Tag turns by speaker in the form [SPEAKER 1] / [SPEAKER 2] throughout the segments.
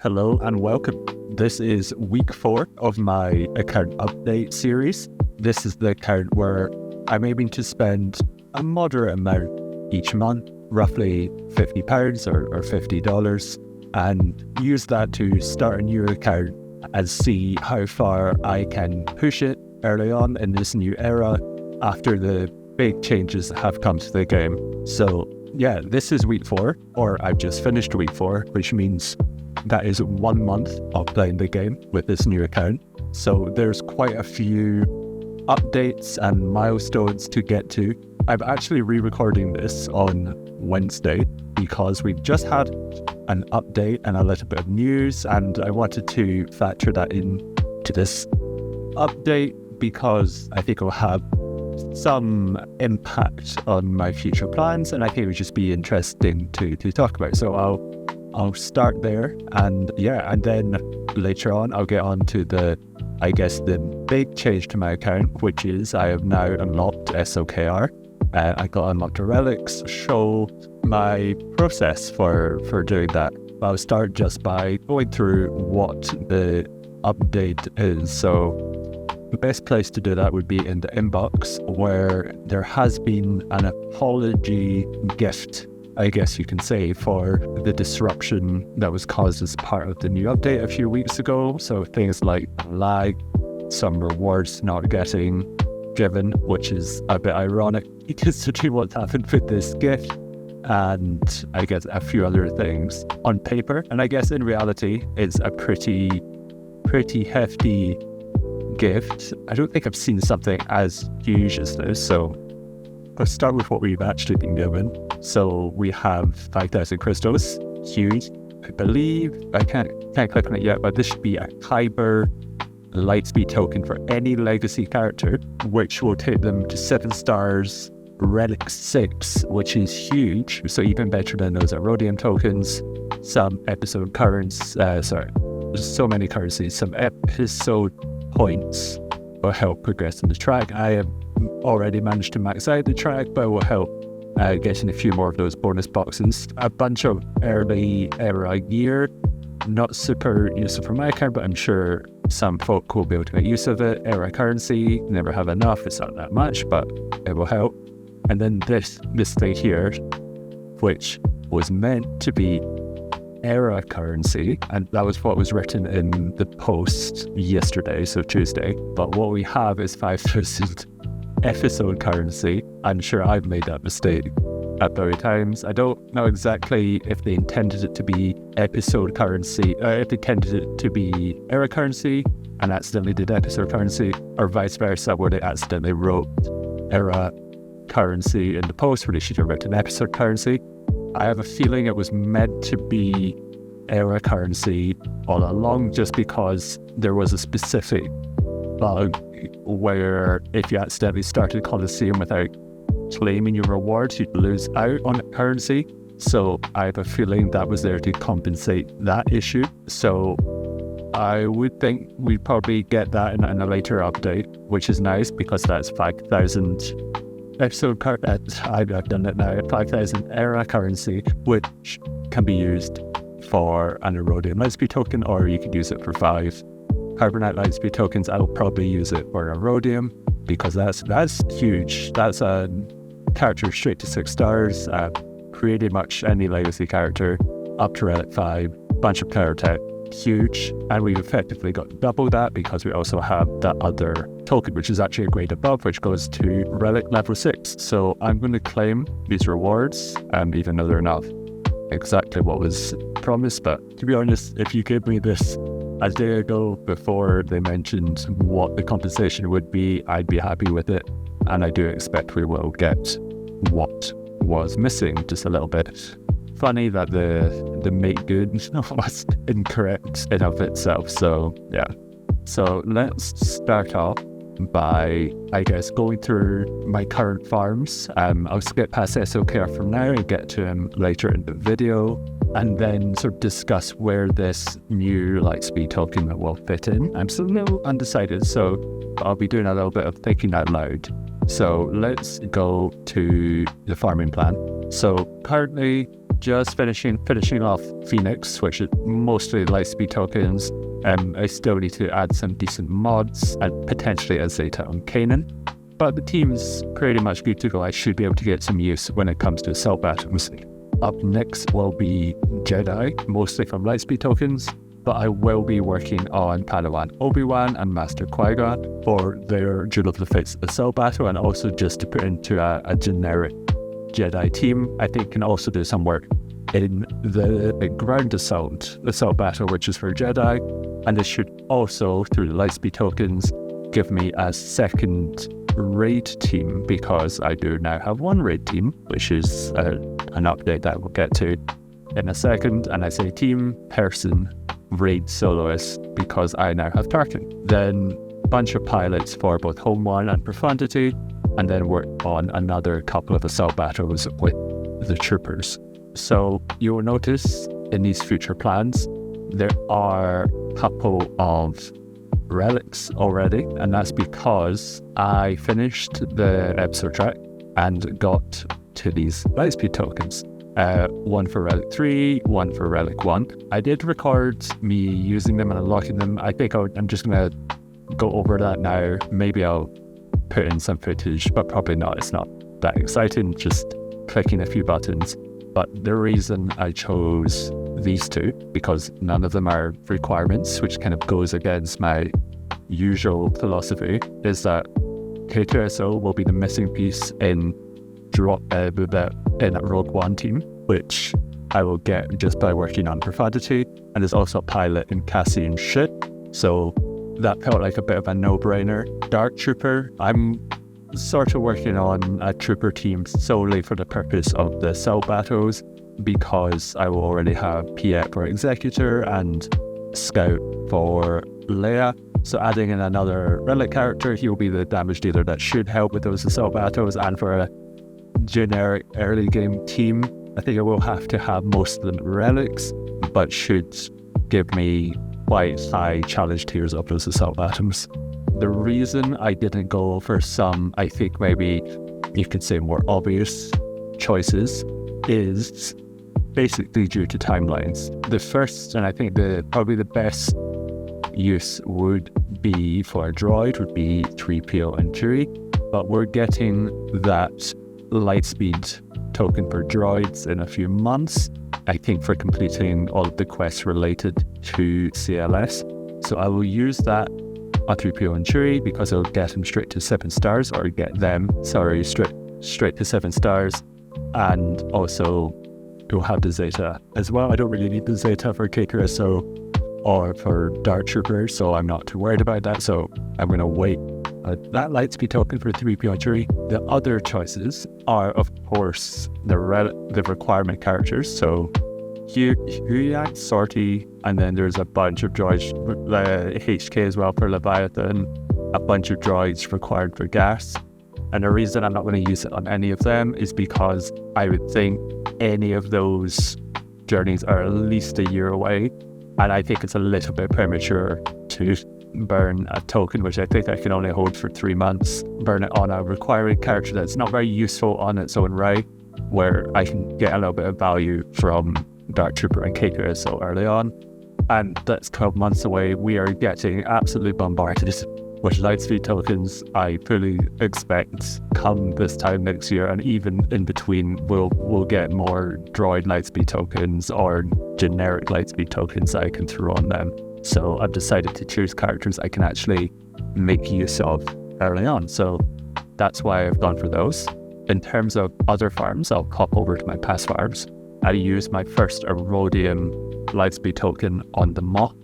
[SPEAKER 1] Hello and welcome. This is week 4 of my account update series. This is the account where I'm aiming to spend a moderate amount each month, roughly £50 or $50, and use that to start a new account and see how far I can push it early on in this new era after the big changes that have come to the game. So yeah, this is week 4, or I've just finished week 4, which means that is 1 month of playing the game with this new account. So there's quite a few updates and milestones to get to. I'm actually re-recording this on Wednesday because we've just had an update and a little bit of news, and I wanted to factor that in to this update because I think it will have some impact on my future plans, and I think it would just be interesting to talk about. So I'll start there, and then later on I'll get on to the big change to my account, which is I have now unlocked SLKR. I got unlocked the relics, show my process for doing that. I'll start just by going through what the update is. So the best place to do that would be in the inbox, where there has been an apology gift, I guess you can say, for the disruption that was caused as part of the new update a few weeks ago. So things like lag, some rewards not getting given, which is a bit ironic considering what's happened with this gift, and I guess a few other things on paper. And I guess in reality, it's a pretty hefty gift. I don't think I've seen something as huge as this. So let's start with what we've actually been given. So we have 5,000 crystals, huge. I believe, I can't click on it yet, but this should be a Kyber LST token for any legacy character, which will take them to 7 stars, relic 6, which is huge. So even better than those Aurodium tokens, some episode currency, there's so many currencies, some episode points will help progress in the track. I have already managed to max out the track, but will help getting a few more of those bonus boxes. A bunch of early era gear, not super useful for my account, but I'm sure some folk will be able to make use of it. Era currency, never have enough, it's not that much, but it will help. And then this thing here, which was meant to be era currency, and that was what was written in the post yesterday, so Tuesday. But what we have is 5,000 episode currency. I'm sure I've made that mistake at various times. I don't know exactly if they intended it to be episode currency, if they intended it to be era currency and accidentally did episode currency, or vice versa, where they accidentally wrote era currency in the post where they should have written episode currency. I have a feeling it was meant to be era currency all along, just because there was a specific bug where if you accidentally started Coliseum without claiming your rewards, you'd lose out on currency. So I have a feeling that was there to compensate that issue. So I would think we'd probably get that in a later update, which is nice because that's 5,000 episode I've done it now, 5,000 era currency, which can be used for an Aurodium LST token, or you could use it for 5 Carbonite LST tokens. I'll probably use it for Aurodium because that's huge. That's a character straight to 6 stars, pretty much any legacy character up to relic 5, bunch of power tech, huge. And we've effectively got double that because we also have that other token, which is actually a grade above, which goes to relic level 6. So I'm going to claim these rewards, even though they're not exactly what was promised. But to be honest, if you gave me this a day ago before they mentioned what the compensation would be, I'd be happy with it. And I do expect we will get what was missing, just a little bit. Funny that the make good was incorrect in of itself. So yeah. So let's start off by, I guess, going through my current farms. I'll skip past SLKR for now and get to him later in the video, and then sort of discuss where this new Lightspeed token will fit in. I'm still a little undecided, so I'll be doing a little bit of thinking out loud. So let's go to the farming plan. So currently just finishing off Phoenix, which is mostly Lightspeed tokens. I still need to add some decent mods and potentially a Zeta on Kanan. But the team's pretty much good to go. I should be able to get some use when it comes to assault battles. Up next will be Jedi, mostly from Lightspeed tokens, but I will be working on Padawan Obi-Wan and Master Qui-Gon for their Duel of the Fates assault battle, and also just to put into a generic Jedi team. I think can also do some work in the ground assault battle, which is for Jedi, and this should also, through the Lightspeed tokens, give me a second raid team, because I do now have one raid team, which is an update that we'll get to in a second. And I say team, person, raid soloist, because I now have Tarkin. Then a bunch of pilots for both Home 1 and Profundity, and then work on another couple of assault battles with the troopers. So you will notice in these future plans, there are a couple of relics already, and that's because I finished the episode track and got to these Lightspeed tokens. One for Relic 3, one for Relic 1. I did record me using them and unlocking them. I think I'm just going to go over that now. Maybe I'll put in some footage, but probably not. It's not that exciting, just clicking a few buttons. But the reason I chose these two, because none of them are requirements, which kind of goes against my usual philosophy, is that K2SO will be the missing piece in a Rogue One team, which I will get just by working on Profundity, and there's also a pilot in Cassian Shit, so that felt like a bit of a no-brainer. Dark Trooper, I'm sort of working on a trooper team solely for the purpose of the cell battles, because I will already have Piet for Executor and Scout for Leia. So adding in another relic character, he will be the damage dealer that should help with those assault battles. And for a generic early game team, I think I will have to have most of the relics, but should give me quite high challenge tiers of those assault battles. The reason I didn't go for some, I think maybe you could say more obvious choices, is basically due to timelines. The first, and I think probably the best use would be for a droid would be 3PO and Chewie, but we're getting that Lightspeed token for droids in a few months, I think, for completing all of the quests related to CLS. So I will use that on 3PO and Chewie, because it'll get them straight to 7 stars, or get them, straight to 7 stars. And also it will have the Zeta as well. I don't really need the Zeta for KKSO or for Dark Trooper, so I'm not too worried about that. So I'm going to wait that Lightspeed token for 3PO and Chewie. The other choices are, of course, the requirement characters. So Huyang, Sortie, and then there's a bunch of droids, HK as well for Leviathan, a bunch of droids required for gas. And the reason I'm not going to use it on any of them is because I would think any of those journeys are at least a year away, and I think it's a little bit premature to burn a token, which I think I can only hold for 3 months, burn it on a requiring character that's not very useful on its own right, where I can get a little bit of value from Dark Trooper and K2 so early on. And that's 12 months away. We are getting absolutely bombarded with Lightspeed tokens. I fully expect come this time next year, and even in between, we'll get more droid Lightspeed tokens or generic Lightspeed tokens that I can throw on them. So I've decided to choose characters I can actually make use of early on. So that's why I've gone for those. In terms of other farms, I'll hop over to my past farms. I used my first Aurodium Lightspeed token on the Moff,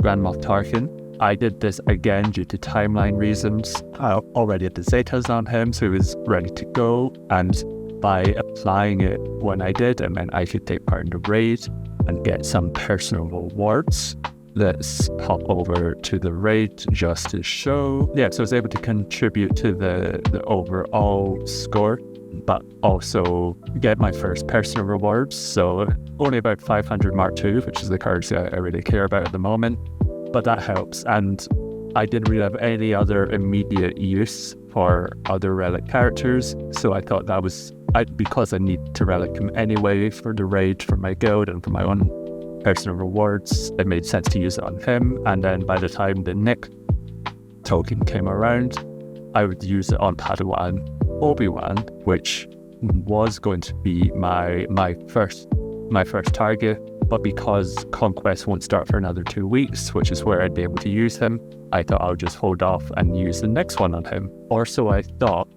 [SPEAKER 1] Grand Moff Tarkin. I did this again due to timeline reasons. I already had the Zetas on him, so he was ready to go. And by applying it when I did, it meant I could take part in the raid and get some personal rewards. Let's hop over to the raid just to show. Yeah, so I was able to contribute to the overall score, but also get my first personal rewards. So only about 500 Mark II, which is the currency I really care about at the moment. But that helps, and I didn't really have any other immediate use for other relic characters, so I thought that was because I need to relic him anyway for the raid, for my guild, and for my own personal rewards, it made sense to use it on him. And then by the time the Nick token came around, I would use it on Padawan Obi-Wan, which was going to be my first target. But because Conquest won't start for another 2 weeks, which is where I'd be able to use him, I thought I would just hold off and use the next one on him. Or so I thought,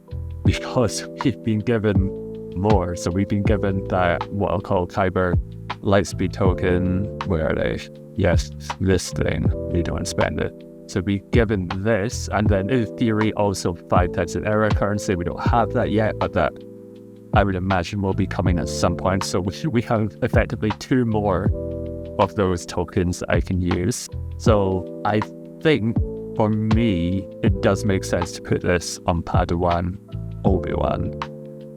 [SPEAKER 1] because we've been given more. So we've been given that, what I'll call Kyber Lightspeed token. Where are they? Yes, this thing. We don't spend it. So we've given this, and then in theory also 5,000 era currency. We don't have that yet, but that I would imagine will be coming at some point. So we have effectively 2 more of those tokens I can use. So I think for me, it does make sense to put this on Padawan Obi-Wan.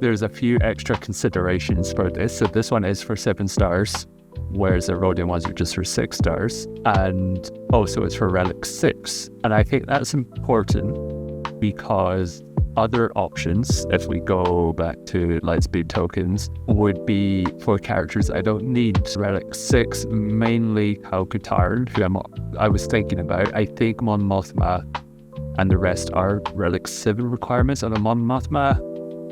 [SPEAKER 1] There's a few extra considerations for this. So this one is for 7 stars, whereas the Aurodium ones are just for 6 stars. And also it's for Relic 6. And I think that's important because other options, if we go back to Lightspeed tokens, would be for characters I don't need. Relic 6, mainly Katarn, who I was thinking about. I think Mon Mothma and the rest are Relic 7 requirements. And Mon Mothma,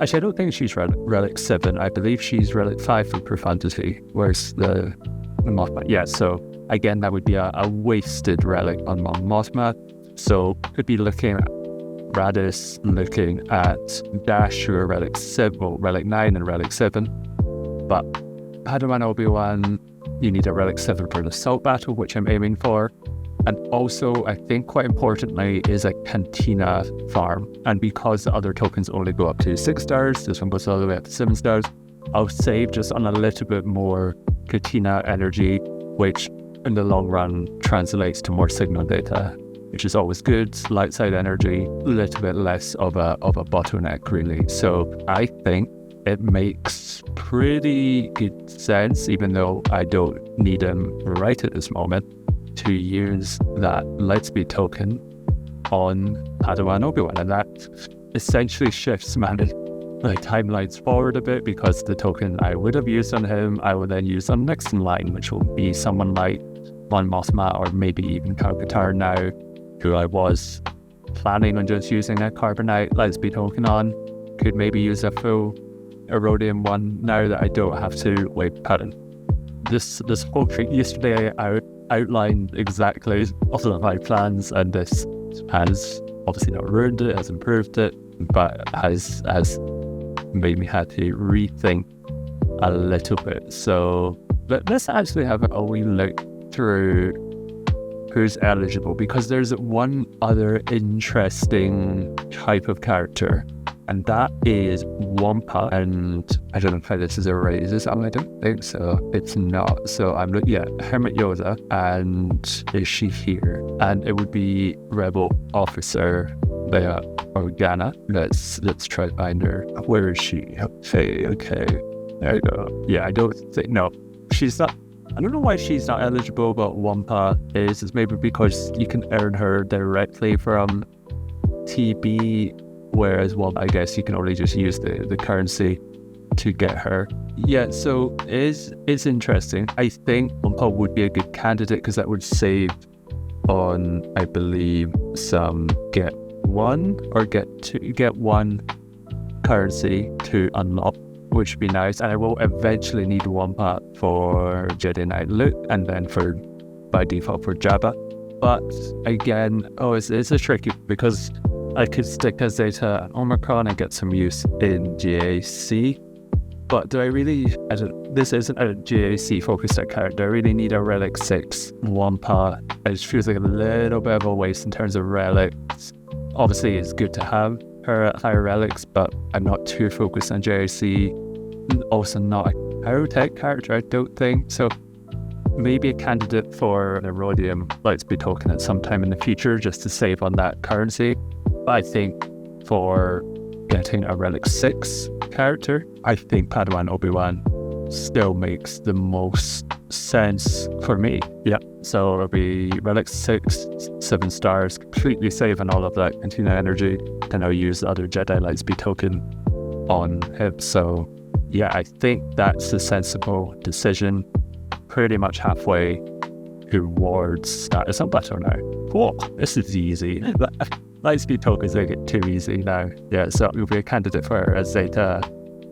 [SPEAKER 1] actually I don't think she's Relic 7. I believe she's Relic 5 for profundity. Where's the Mothma? Yeah, so again, that would be a wasted relic on Mon Mothma. So could be looking at Radis, looking at Dash, who are Relic 7, well, Relic 9 and Relic 7. But Padawan Obi-Wan, you need a Relic 7 for the Assault Battle, which I'm aiming for. And also, I think quite importantly, is a Cantina farm. And because the other tokens only go up to 6 stars, this one goes all the way up to 7 stars, I'll save just on a little bit more Cantina energy, which in the long run translates to more signal data, which is always good. Light side energy, a little bit less of a bottleneck, really. So I think it makes pretty good sense, even though I don't need them right at this moment, to use that Lightspeed token on Padawan Obi-Wan. And that essentially shifts my timelines forward a bit, because the token I would have used on him, I will then use on next in line, which will be someone like Mon Mothma, or maybe even Katar now, who I was planning on just using a Carbonite Lightspeed token on. Could maybe use a full Aurodium one now that I don't have to wait pattern. This whole thing, yesterday I outlined exactly all of my plans, and this has obviously not ruined it, has improved it, but has made me have to rethink a little bit. So let's actually have a wee look through who's eligible, because there's one other interesting type of character, and that is Wampa. And I don't know if this is a race. I don't think so. It's not. So I'm looking at Hermit Yoda, and is she here? And it would be Rebel Officer Leia Organa. Let's try to find her. Where is she? Okay. There you go. Yeah, I don't think, no, she's not. I don't know why she's not eligible, but Wampa is. It's maybe because you can earn her directly from TB, whereas, well, I guess you can only just use the currency to get her. Yeah, so it's interesting. I think Wampa would be a good candidate, because that would save on, I believe, some get one currency to unlock, which would be nice. And I will eventually need Wampa for Jedi Knight loot, and then by default for Jabba. But again, it's a tricky, because I could stick as Zeta and Omicron and get some use in GAC. But do I really, this isn't a GAC focused character. Do I really need a Relic 6 Wampa? It just feels like a little bit of a waste in terms of relics. Obviously, it's good to have her at higher relics, but I'm not too focused on JRC. Also not a Pyrotech character, I don't think. So maybe a candidate for an Aurodium Lightspeed token at some time in the future, just to save on that currency. But I think for getting a Relic 6 character, I think Padawan Obi-Wan still makes the most sense for me. Yeah, so it'll be Relic 6, 7 stars, completely saving all of that Cantina energy. Then I'll use the other Jedi Lightspeed token on him. So yeah, I think that's a sensible decision. Pretty much halfway towards status. I'm better now. Whoa, this is easy. Lightspeed tokens make it too easy now. Yeah, so it will be a candidate for a Zeta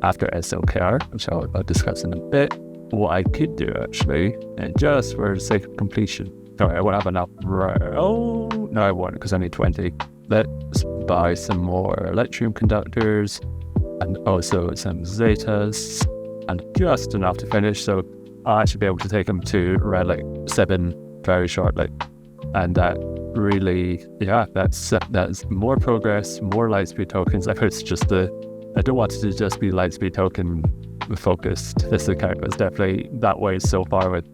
[SPEAKER 1] after SLKR, which I'll discuss in a bit. What I could do actually, and just for the sake of completion, sorry, I won't have enough. Oh, no, I won't because I need 20. Let's buy some more Electrium conductors and also some Zetas and just enough to finish. So I should be able to take them to relic 7 very shortly. And that really, yeah, that's more progress, more Lightspeed tokens. I hope it's just I don't want it to just be Lightspeed token focused. This account was definitely that way so far with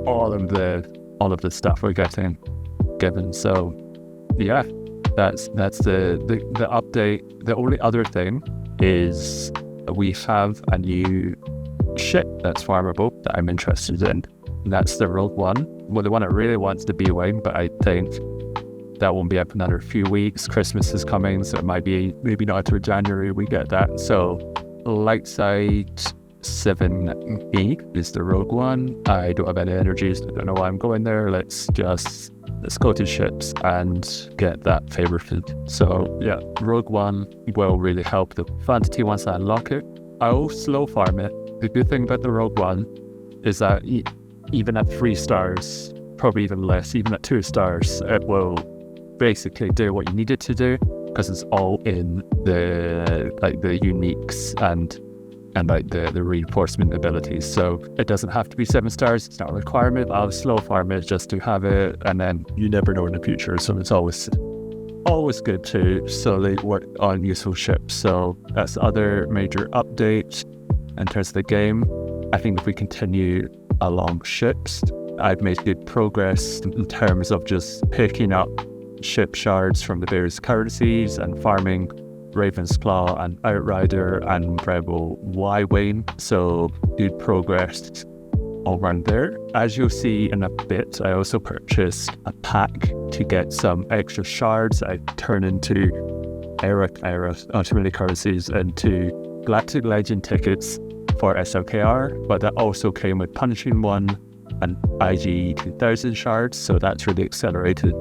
[SPEAKER 1] all of the stuff we're getting given. So yeah, that's the update. The only other thing is we have a new ship that's farmable that I'm interested in. That's the Rogue One. Well, the one I really want is the B-Wing, but I think that won't be up another few weeks. Christmas is coming, so it might be maybe not until January we get that. So Lightside 7E is the Rogue One. I don't have any energies, I don't know why I'm going there. Let's go to ships and get that favorited. So yeah, Rogue One will really help the profundity once I unlock it. I'll slow farm it. The good thing about the Rogue One is that even at 3 stars, probably even less, even at 2 stars, it will basically do what you need it to do because it's all in the uniques and like the reinforcement abilities. So it doesn't have to be 7 stars. It's not a requirement. I'll slow farm it just to have it, and then you never know in the future. So it's always good to slowly work on useful ships. So that's the other major update in terms of the game. I think if we continue along ships, I've made good progress in terms of just picking up ship shards from the various currencies and farming Raven's Claw and Outrider and Rebel Y-Wing. So good progress all around there. As you'll see in a bit, I also purchased a pack to get some extra shards I turn into ultimately currencies into Galactic Legend tickets for SLKR, but that also came with Punishing 1 and IG 2000 shards, so that's really accelerated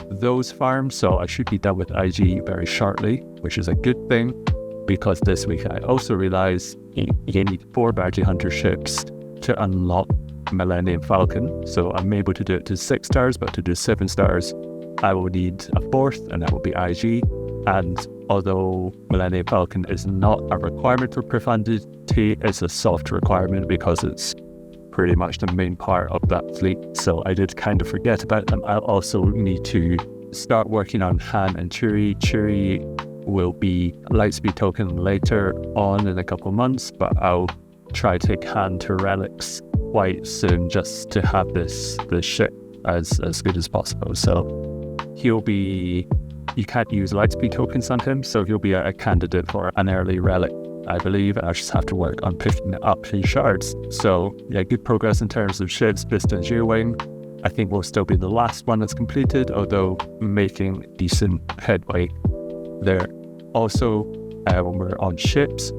[SPEAKER 1] those farms. So I should be done with IG very shortly, which is a good thing, because this week I also realized you need 4 bounty hunter ships to unlock Millennium Falcon. So I'm able to do it to 6 stars, but to do 7 stars I will need a 4th, and that will be IG. And although Millennium Falcon is not a requirement for profundity, it's a soft requirement because it's pretty much the main part of that fleet. So I did kind of forget about them. I'll also need to start working on Han and Chewie. Chewie will be a Lightspeed token later on in a couple of months, but I'll try to take Han to relics quite soon just to have this ship as good as possible. So he'll be, you can't use Lightspeed tokens on him, so he'll be a candidate for an early relic, I believe. I just have to work on picking up his shards. So yeah, good progress in terms of ships, Piston G-Wing. I think will still be the last one that's completed, although making decent headway there. Also, when we're on ships,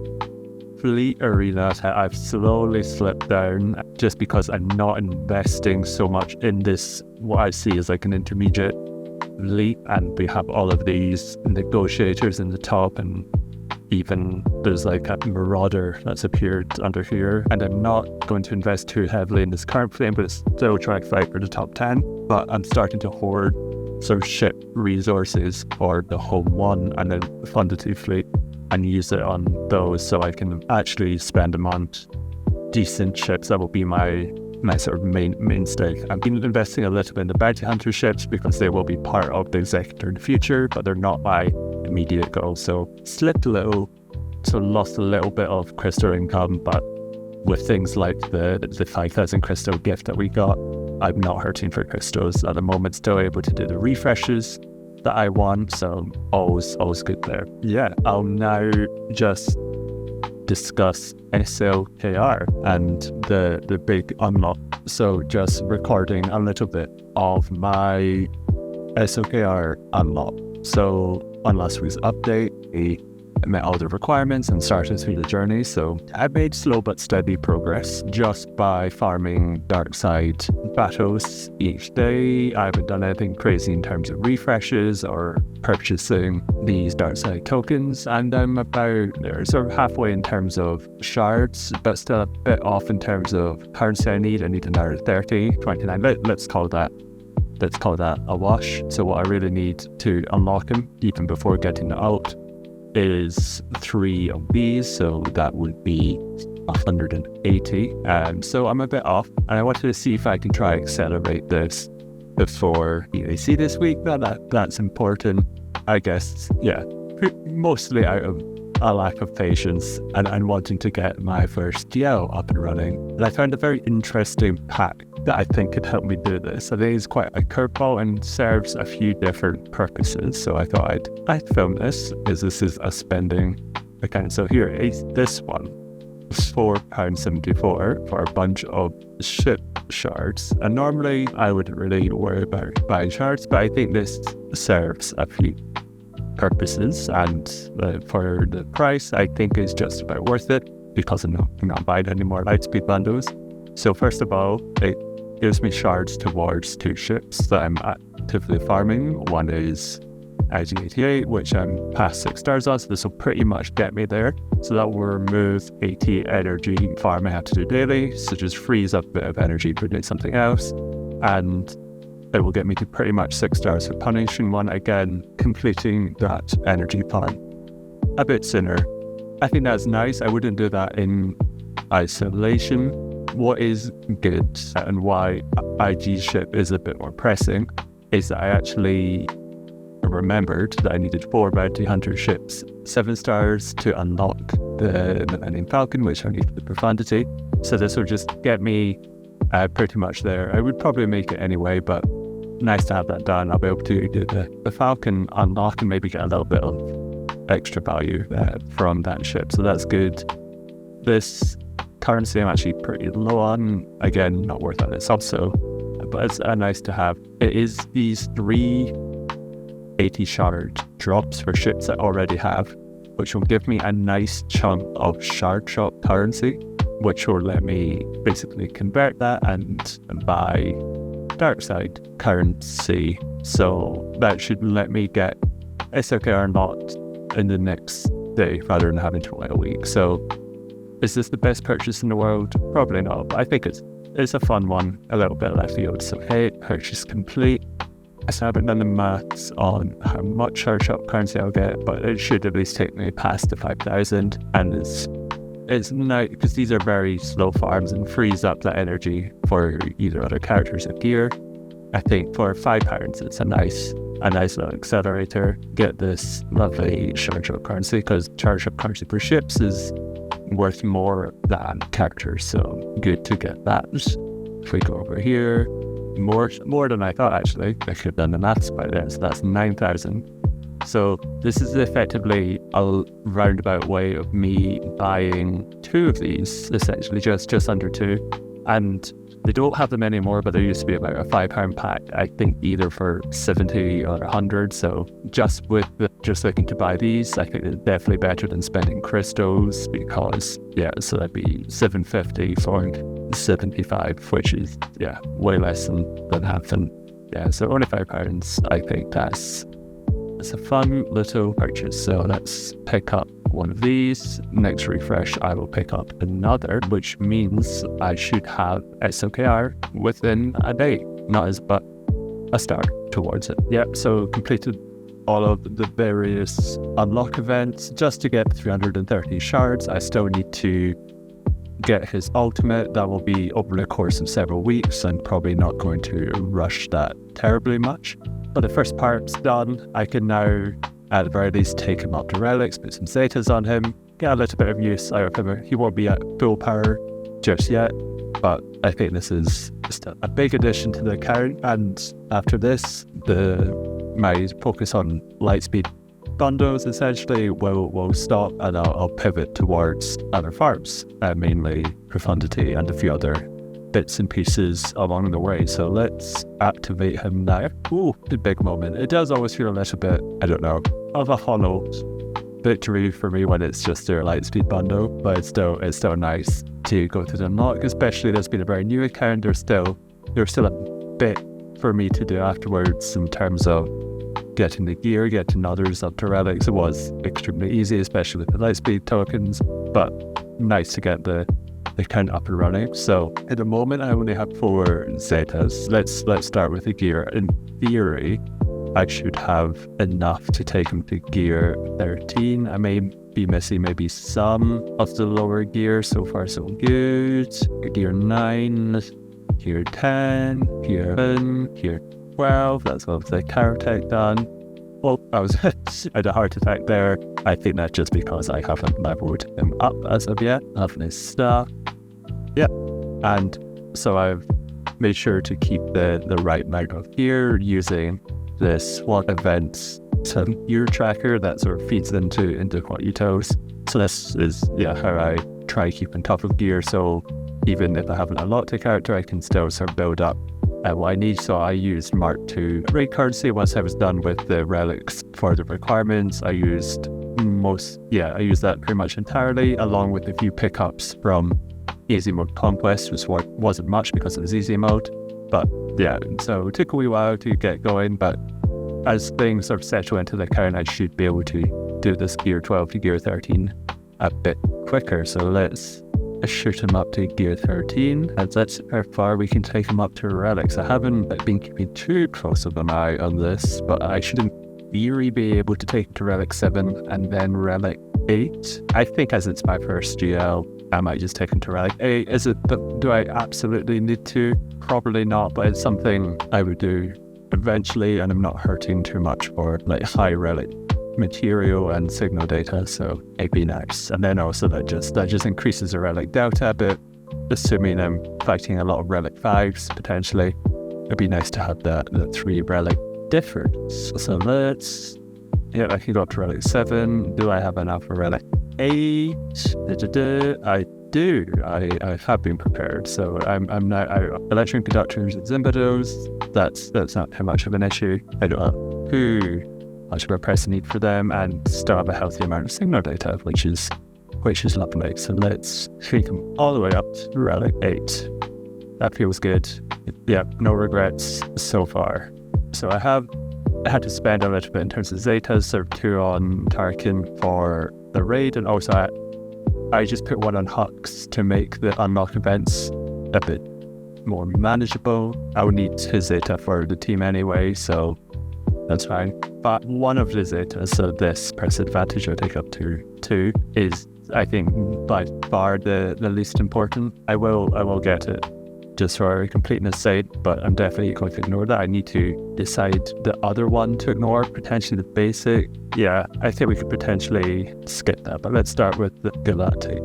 [SPEAKER 1] Fleet Arena, I've slowly slipped down just because I'm not investing so much in this, what I see as like an intermediate fleet, and we have all of these negotiators in the top, and even there's like a Marauder that's appeared under here, and I'm not going to invest too heavily in this current fleet, but still try to fight for the top 10. But I'm starting to hoard sort of ship resources for the Home 1 and then the Profundity fleet and use it on those, so I can actually spend them on decent ships. That will be my sort of mainstay. I've been investing a little bit in the bounty hunter ships because they will be part of the executor in the future, but they're not my immediate goal. So slipped a little, so lost a little bit of crystal income, but with things like the 5,000 crystal gift that we got, I'm not hurting for crystals at the moment. Still able to do the refreshes that I want, so always good there. Yeah, I'll now just discuss SLKR and the big unlock. So just recording a little bit of my SLKR unlock. So on last week's update, we met all the requirements and started through the journey. So I made slow but steady progress just by farming dark side battles each day. I haven't done anything crazy in terms of refreshes or purchasing these dark side tokens, and I'm about sort of halfway in terms of shards, but still a bit off in terms of currency I need. I need another 30, 29. Let's call that a wash. So what I really need to unlock him, even before getting the ult, is 3 of these. So that would be 180. So I'm a bit off, and I wanted to see if I can try accelerate this before EAC this week. That's important, I guess. Yeah, mostly out of a lack of patience and wanting to get my first GL up and running. And I found a very interesting pack that I think could help me do this. I think it's quite a curveball and serves a few different purposes. So I thought I'd film this, as this is a spending account. So here is this one, £4.74 for a bunch of ship shards. And normally I wouldn't really worry about buying shards, but I think this serves a few purposes, and for the price I think is just about worth it, because I'm not buying any more lightspeed bundles. So first of all, it gives me shards towards 2 ships that I'm actively farming. One is IG-88, which I'm past 6 stars on, so this will pretty much get me there. So that will remove 80 energy farm I have to do daily, so just frees up a bit of energy for doing something else, and it will get me to pretty much 6 stars for punishing one, again completing that energy farm a bit sooner. I think that's nice. I wouldn't do that in isolation. What is good, and why IG ship is a bit more pressing, is that I actually remembered that I needed 4 bounty hunter ships 7 stars to unlock the Millennium Falcon, which I need for the profundity. So this will just get me pretty much there. I would probably make it anyway, but nice to have that done. I'll be able to do the Falcon unlock and maybe get a little bit of extra value from that ship. So that's good. This currency I'm actually pretty low on. Again, not worth it itself, but it's nice to have. It is these 3 80 shard drops for ships I already have, which will give me a nice chunk of shard shop currency, which will let me basically convert that and buy dark side currency. So that should let me get SLKR Unlocked in the next day rather than having to wait a week. So is this the best purchase in the world? Probably not, but I think it's a fun one, a little bit left field. So hey, purchase complete. I still haven't done the maths on how much shard shop currency I'll get, but it should at least take me past the 5,000. And it's nice because these are very slow farms and frees up that energy for either other characters or gear. I think for £5 it's a nice little accelerator. Get this lovely shard shop currency, because shard shop currency for ships is worth more than characters, so good to get that. If we go over here, more than I thought actually. I should have done the maths by then. So that's 9,000. So this is effectively a roundabout way of me buying 2 of these, essentially just under 2. And they don't have them anymore, but there used to be about a £5 pack, I think either for 70 or 100. So just looking to buy these, I think it's definitely better than spending crystals, because so that'd be 750 for 75, which is way less than half. And so only £5. I think that's a fun little purchase. So let's pick up one of these. Next refresh I will pick up another, which means I should have SLKR within a day, not as but a start towards it. So completed all of the various unlock events just to get 330 shards. I still need to get his ultimate. That will be over the course of several weeks. I'm probably not going to rush that terribly much, but the first part's done. I can now at the very least take him up to relics, put some zetas on him, get a little bit of use out of him. He won't be at full power just yet, but I think this is just a big addition to the account. And after this, my focus on lightspeed bundles essentially will stop, and I'll pivot towards other farms, mainly profundity and a few other bits and pieces along the way. So let's activate him now. Ooh, the big moment. It does always feel a little bit, I don't know, of a hollow victory for me when it's just their Lightspeed bundle, but it's still nice to go to the unlock, especially there's been a very new account. There's still a bit for me to do afterwards in terms of getting the gear, getting others up to relics. It was extremely easy, especially with the Lightspeed tokens, but nice to get the account up and running. So at the moment I only have 4 Zetas. Let's start with the gear. In theory, I should have enough to take him to gear 13. I may be missing maybe some of the lower gear. So far so good. Gear 9, gear 10, gear 11, gear 12. That's all the Karotech done. Well, I had a heart attack there. I think that's just because I haven't leveled him up as of yet. I have his stuff. Yeah. And so I've made sure to keep the right amount of gear using this SWOG event gear tracker that sort of feeds into what you toast. So this is how I try to keep on top of gear. So even if I haven't unlocked a character, I can still sort of build up what I need. So I used Mark II raid currency once I was done with the relics for the requirements. I used that pretty much entirely, along with a few pickups from easy mode conquest, which wasn't much because it was easy mode. But yeah, so it took a wee while to get going, but as things sort of settle into the account, I should be able to do this gear 12 to gear 13 a bit quicker. So let's shoot him up to gear 13, and that's how far we can take him up to relics. I haven't been keeping too close of an eye on this, but I should in theory be able to take him to relic 7 and then relic 8. I think as it's my first GL, I might just take him to relic 8. Do I absolutely need to? Probably not, but it's something I would do eventually, and I'm not hurting too much for like high relic material and signal data, so it'd be nice. And then also that just increases the relic delta a bit, assuming I'm fighting a lot of relic 5s potentially. It'd be nice to have that 3 relic difference. So I can go up to relic 7. Do I have enough for relic 8? I do. I have been prepared. So I'm now electron conductors and Zimbados. That's not too much of an issue. I don't have too much of a pressing need for them, and still have a healthy amount of signal data, which is lovely. So let's take them all the way up to relic 8. That feels good. Yeah, no regrets so far. So I had to spend a little bit in terms of Zetas, sort of 2 on Tarkin for the raid, and also I just put 1 on Hux to make the unlock events a bit more manageable. I would need his Zeta for the team anyway, so that's fine. But one of the Zetas, so this press advantage I take up to 2, is I think by far the least important. I will get it just for completeness sake, but I'm definitely going to ignore that. I need to decide the other one to ignore, potentially the basic. Yeah, I think we could potentially skip that, but let's start with the Galactic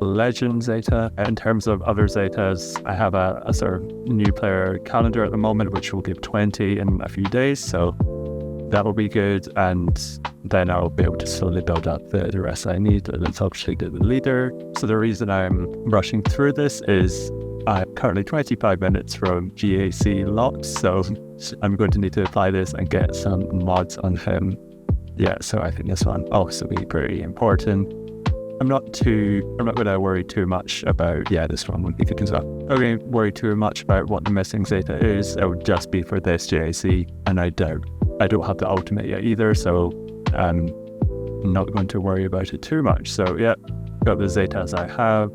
[SPEAKER 1] Legend Zeta. In terms of other Zetas, I have a sort of new player calendar at the moment, which will give 20 in a few days, so that will be good, and then I'll be able to slowly build up the rest I need. Let's obviously get the leader. So the reason I'm rushing through this is I'm currently 25 minutes from GAC locked, so I'm going to need to apply this and get some mods on him. Yeah, so I think this one also be pretty important. I'm not going to worry too much about, this one would be good as well. I'm not going to worry too much about what the missing Zeta is. It would just be for this GAC, and I don't have the ultimate yet either, so I'm not going to worry about it too much. So yeah, got the Zetas I have.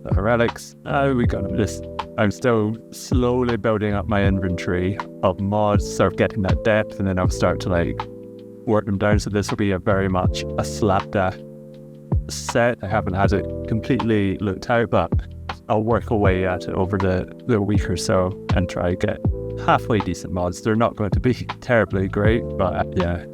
[SPEAKER 1] The relics, we got this. I'm still slowly building up my inventory of mods, sort of getting that depth, and then I'll start to work them down. So this will be very much a slapdash set. I haven't had it completely looked out, but I'll work away at it over the week or so and try to get halfway decent mods. They're not going to be terribly great, but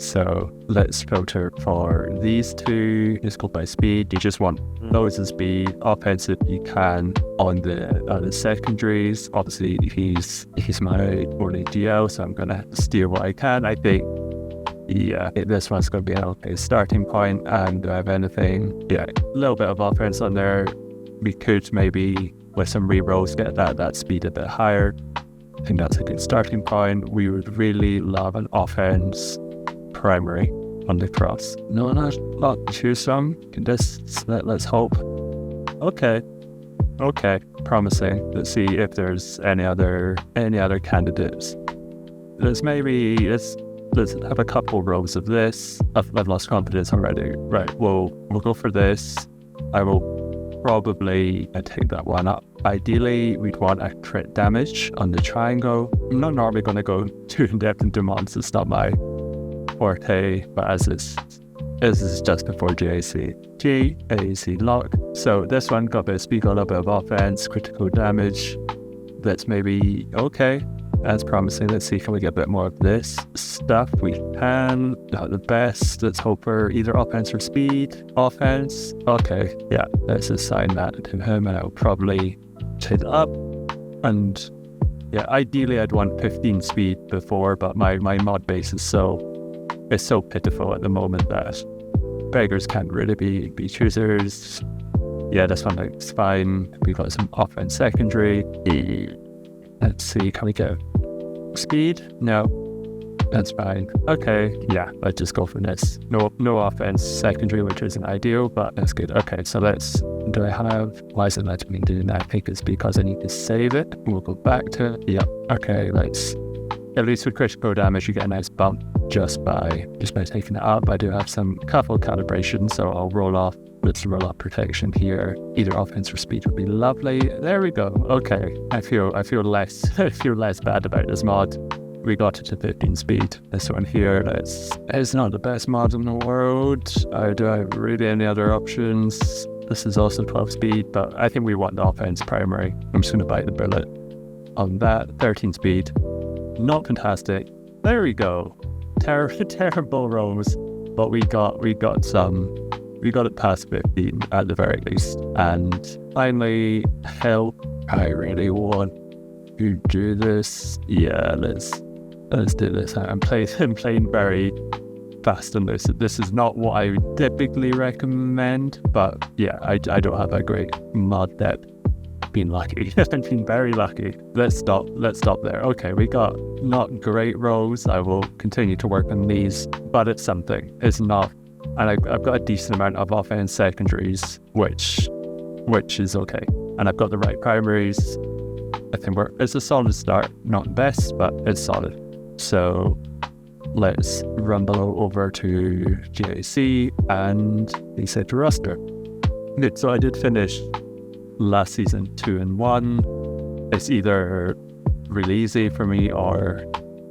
[SPEAKER 1] so let's filter for these 2. It's called by speed. You just want loads of speed, offensive you can on the secondaries. Obviously he's my only GL, so I'm gonna steer what I can. I think this one's going to be an okay starting point. And do I have anything? Yeah, a little bit of offense on there. We could maybe with some rerolls get that speed a bit higher. I think that's a good starting point. We would really love an offense primary. on the cross. No, not to choose from. Let's hope. Okay, promising. Let's see if there's any other candidates. Let's have a couple rows of this. I've lost confidence already. Right, we'll go for this. I will probably take that one up. Ideally, we'd want a crit damage on the triangle. I'm not normally going to go too in-depth into mons. It's not my forte, but as this is just before GAC lock. So this one got a bit of speed, got a little bit of offense, critical damage. That's maybe okay. That's promising. Let's see, can we get a bit more of this stuff? We can. Not the best. Let's hope for either offense or speed. Offense. Okay, yeah. Let's assign that to him, and I'll probably take it up. And yeah, ideally I'd want 15 speed before, but my mod base is so pitiful at the moment that beggars can't really be choosers. Yeah, this one looks fine. We've got some offense secondary. Let's see, can we get speed? No, that's fine. Okay, yeah, let's just go for this. No offense secondary, which isn't ideal, but that's good. Okay, so why is it letting me do that? I think it's because I need to save it. We'll go back to it. Yep, okay, at least with critical damage, you get a nice bump just by taking it up. I do have some couple calibration, so I'll roll off. Let's roll off protection here. Either offense or speed would be lovely. There we go. Okay, I feel less bad about this mod. We got it to 15 speed. This one here, it's not the best mod in the world. Do I have really any other options? This is also 12 speed, but I think we want the offense primary. I'm just gonna bite the bullet on that. 13 speed. Not fantastic. There we go. Terrible rolls, but we got it past 15 at the very least. And finally, hell, I really want to do this. Yeah, let's do this. I'm playing very fast on this. This is not what I would typically recommend, but yeah, I don't have a great mod depth. Been lucky. I've been very lucky. Let's stop there. Okay, we got not great rolls. I will continue to work on these, but it's something. It's not, and I've got a decent amount of offense secondaries, which is okay, and I've got the right primaries. I think it's a solid start. Not best, but it's solid. So let's rumble over to GAC and they said to roster. Good. So I did finish last season 2 and 1. It's either really easy for me or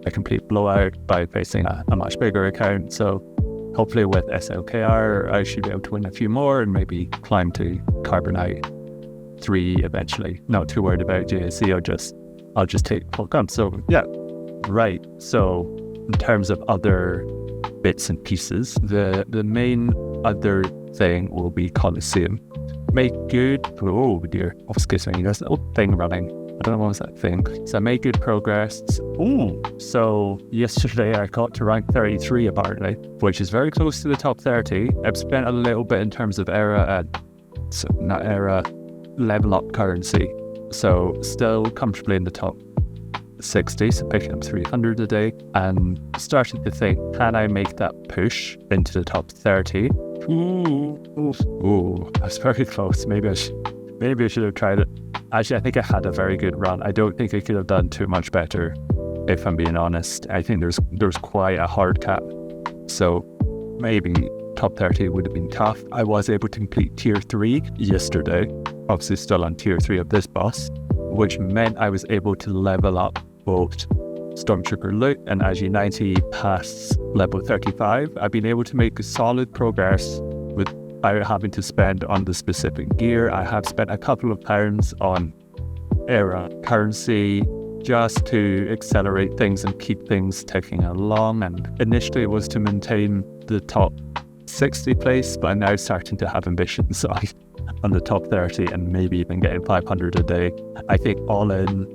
[SPEAKER 1] a complete blowout by facing a much bigger account. So hopefully with SLKR I should be able to win a few more and maybe climb to Carbonite 3 eventually. Not too worried about GAC. I'll just take full comp. So yeah, right. So in terms of other bits and pieces, the main other thing will be Coliseum. Made good. Oh dear. Oh, excuse me. There's a little thing running. I don't know what was that thing. So I made good progress. Ooh. So yesterday I got to rank 33 apparently, which is very close to the top 30. I've spent a little bit in terms of level up currency. So still comfortably in the top 60, so picking up 300 a day, and starting to think, can I make that push into the top 30? Ooh, that's very close. Maybe I should have tried it. Actually, I think I had a very good run. I don't think I could have done too much better, if I'm being honest. I think there's quite a hard cap, so maybe top 30 would have been tough. I was able to complete tier 3 yesterday, obviously still on tier 3 of this boss, which meant I was able to level up both Stormtrooper loot and AG90 past level 35. I've been able to make solid progress without having to spend on the specific gear. I have spent a couple of pounds on era currency just to accelerate things and keep things ticking along. And initially it was to maintain the top 60 place, but I'm now starting to have ambitions on the top 30 and maybe even getting 500 a day. I think all in,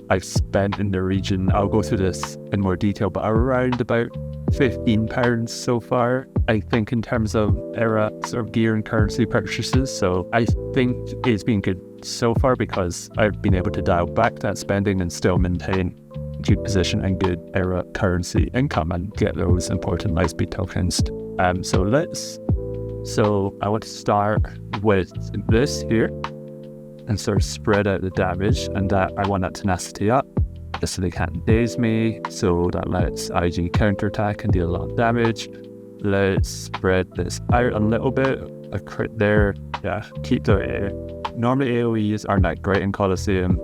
[SPEAKER 1] I've spent in the region, I'll go through this in more detail, but around about £15 so far, I think, in terms of era sort of gear and currency purchases. So I think it's been good so far because I've been able to dial back that spending and still maintain good position and good era currency income and get those important Lightspeed tokens. So I want to start with this here and sort of spread out the damage, and that I want that tenacity up just so they can't daze me, so that lets IG counterattack and deal a lot of damage. Let's spread this out a little bit. A crit there, yeah, keep the normally AoEs aren't that great in Coliseum,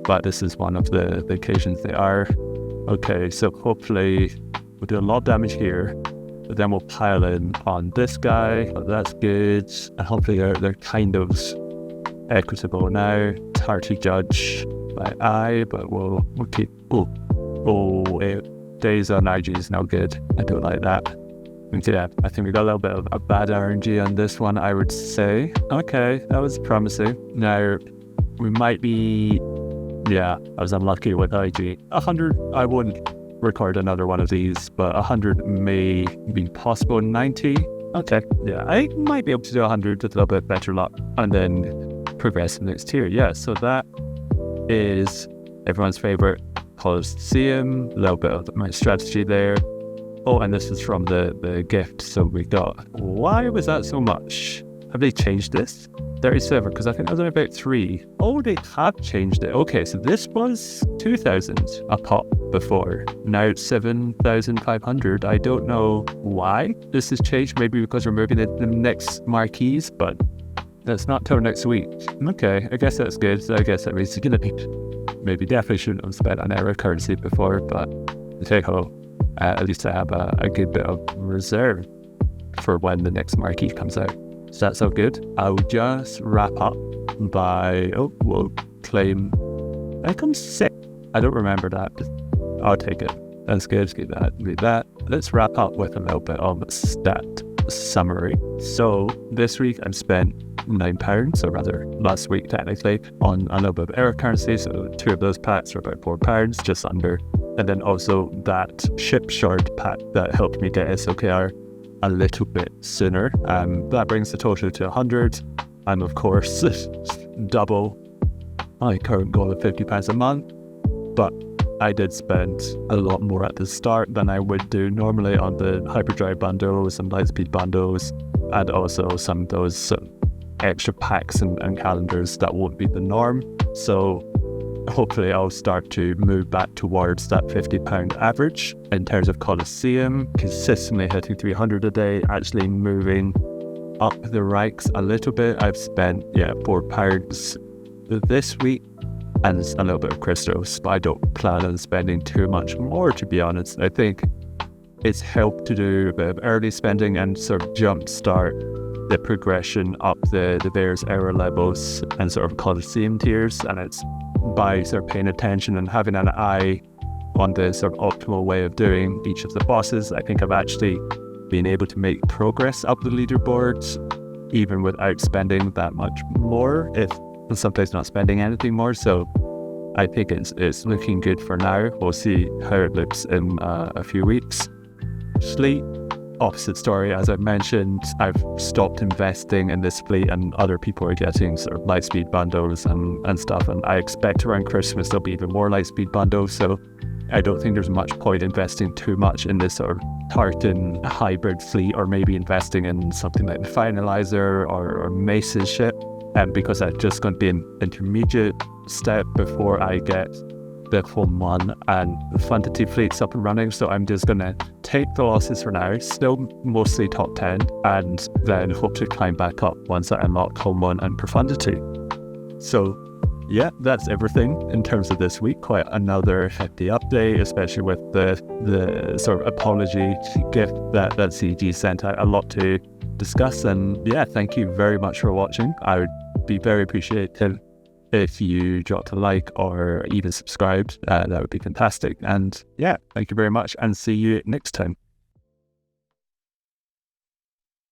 [SPEAKER 1] but this is one of the occasions they are. Okay, so hopefully we'll do a lot of damage here, but then we'll pile in on this guy. Oh, that's good, and hopefully they're kind of equitable now. It's hard to judge by eye, but we'll keep. Days on IG is no good. I don't like that. Yeah, I think we got a little bit of a bad RNG on this one, I would say. Okay, that was promising. Now we might be. Yeah, I was unlucky with IG. 100, I wouldn't record another one of these, but 100 may be possible. 90, okay, yeah, I might be able to do 100 with a little bit better luck, and then progress in the next tier. Yeah, so that is everyone's favorite Coliseum. A little bit of my strategy there. Oh, and this is from the gift, so we got. Why was that so much? Have they changed this? 37, because I think I was only about 3. Oh, they have changed it. Okay, so this was 2,000 a pop before. Now it's 7,500. I don't know why this has changed. Maybe because we're moving the next marquees, but that's not till next week. Okay, I guess that's good. So I guess that means it's gonna be maybe definitely shouldn't have spent an era currency before, but hey ho, at least I have a good bit of reserve for when the next marquee comes out. So that's all good. I'll just wrap up by, we'll claim, I come 6. I don't remember that. I'll take it. That's good. Get that. Let's wrap up with a little bit of stat summary. So this week I've spent £9, or rather last week technically, on a little bit of era currency. So 2 of those packs are about £4, just under. And then also that ship shard pack that helped me get SLKR a little bit sooner. That brings the total to 100, and of course double my current goal of £50 a month. But I did spend a lot more at the start than I would do normally on the hyperdrive bundles and lightspeed bundles, and also some of those extra packs and calendars that won't be the norm. So hopefully I'll start to move back towards that £50 average in terms of Coliseum, consistently hitting 300 a day, actually moving up the ranks a little bit. I've spent £4 this week and a little bit of crystals, but I don't plan on spending too much more, to be honest. I think it's helped to do a bit of early spending and sort of jumpstart the progression up the various era levels and sort of Coliseum tiers, and it's by sort of paying attention and having an eye on the sort of optimal way of doing each of the bosses. I think I've actually been able to make progress up the leaderboards even without spending that much more, if sometimes not spending anything more. So I think it's looking good for now. We'll see how it looks in a few weeks. Fleet, opposite story. As I've mentioned, I've stopped investing in this fleet, and other people are getting sort of lightspeed bundles and stuff, and I expect around Christmas there'll be even more lightspeed bundles, so I don't think there's much point investing too much in this sort of Tartan hybrid fleet, or maybe investing in something like the Finalizer or Mace's ship, because that's just going to be an intermediate step before I get the full one and the profundity fleet's up and running. So I'm just going to take the losses for now, still mostly top 10, and then hope to climb back up once I unlock home one and profundity. So yeah, that's everything in terms of this week. Quite another hefty update, especially with the sort of apology gift that CG sent out. A lot to discuss, and yeah, thank you very much for watching. I would be very appreciative if you dropped a like or even subscribed. That would be fantastic. And yeah, thank you very much, and see you next time.